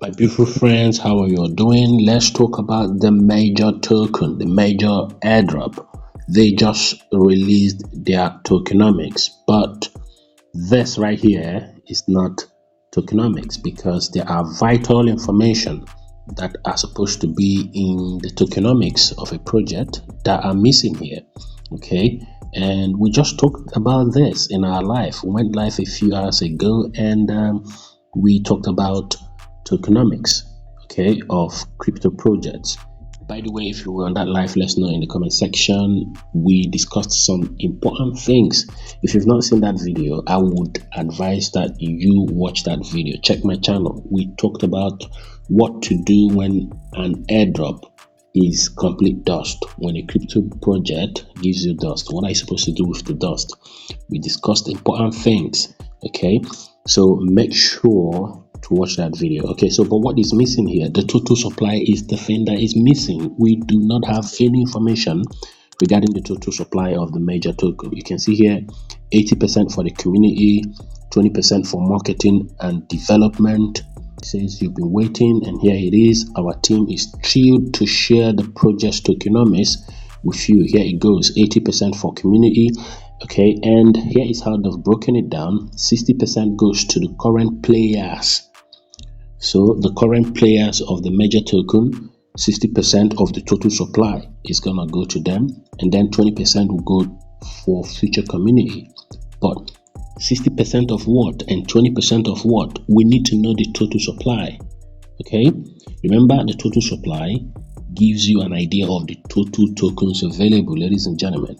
My beautiful friends, how are you all doing? Let's talk about the major token, the major airdrop. They just released their tokenomics, but this right here is not tokenomics because there are vital information that are supposed to be in the tokenomics of a project that are missing here. Okay, and we just talked about this in our live. We went live a few hours ago, and we talked about tokenomics, okay, of crypto projects. By the way, if you were on that live, let us know in the comment section. We discussed some important things. If you've not seen that video, I would advise that you watch that video. Check my channel. We talked about what to do when an airdrop is complete dust. When a crypto project gives you dust, what are you supposed to do with the dust? We discussed important things, okay? So make sure to watch that video. Okay, so but what is missing here? The total supply is the thing that is missing. We do not have any information regarding the total supply of the major token. You can see here 80% for the community, 20% for marketing and development. It says you've been waiting, and here it is. Our team is thrilled to share the project's tokenomics with you. Here it goes, 80% for community. Okay, and here is how they've broken it down. 60% goes to the current players. So the current players of the major token, 60% of the total supply is gonna go to them, and then 20% will go for future community. But 60% of what and 20% of what? We need to know the total supply. Okay, remember, the total supply gives you an idea of the total tokens available, ladies and gentlemen.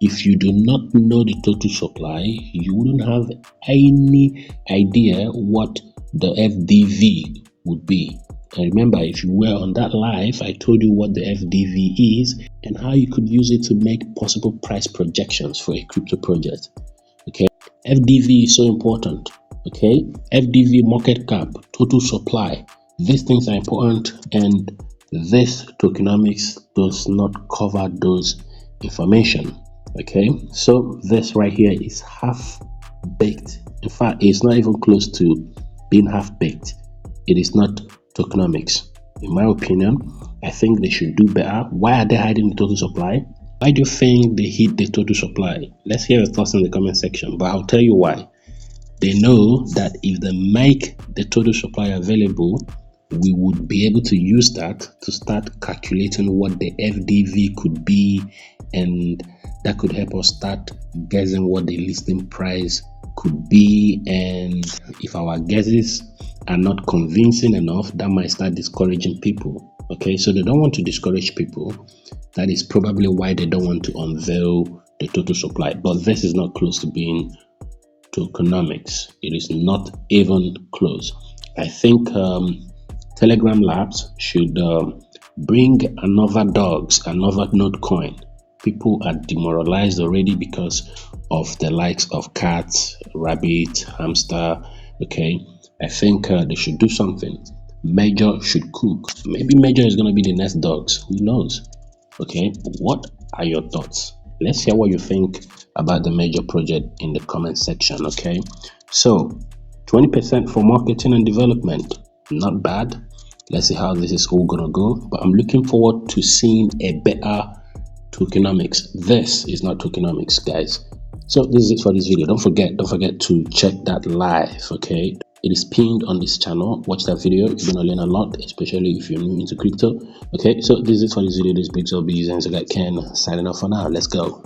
If you do not know the total supply, you wouldn't have any idea what the FDV would be. And remember, if you were on that live, I told you what the FDV is and how you could use it to make possible price projections for a crypto project. Okay, FDV is so important. Okay, FDV, market cap, total supply, these things are important, and this tokenomics does not cover those information. Okay, so this right here is half baked. In fact, it's not even close to being half baked. It is not tokenomics. In my opinion, I think they should do better. Why are they hiding the total supply? Why do you think they hid the total supply? Let's hear your thoughts in the comment section, but I'll tell you why. They know that if they make the total supply available, we would be able to use that to start calculating what the FDV could be, and that could help us start guessing what the listing price could be. And if our guesses are not convincing enough, that might start discouraging people. Okay, so they don't want to discourage people. That is probably why they don't want to unveil the total supply. But this is not close to being tokenomics. It is not even close. I think Telegram Labs should bring another node coin. People are demoralized already because of the likes of cats, rabbit, hamster. Okay, I think they should do something. Major should cook. Maybe Major is going to be the next dogs. Who knows? Okay, what are your thoughts? Let's hear what you think about the major project in the comment section. Okay, so 20% for marketing and development, not bad. Let's see how this is all gonna go, but I'm looking forward to seeing a better tokenomics. This is not tokenomics, guys. So this is it for this video. Don't forget to check that live. Okay, it is pinned on this channel. Watch that video. You're gonna learn a lot, especially if you're new into crypto. Okay, so this is it for this video. This big so busy, and so I can signing off for now. Let's go.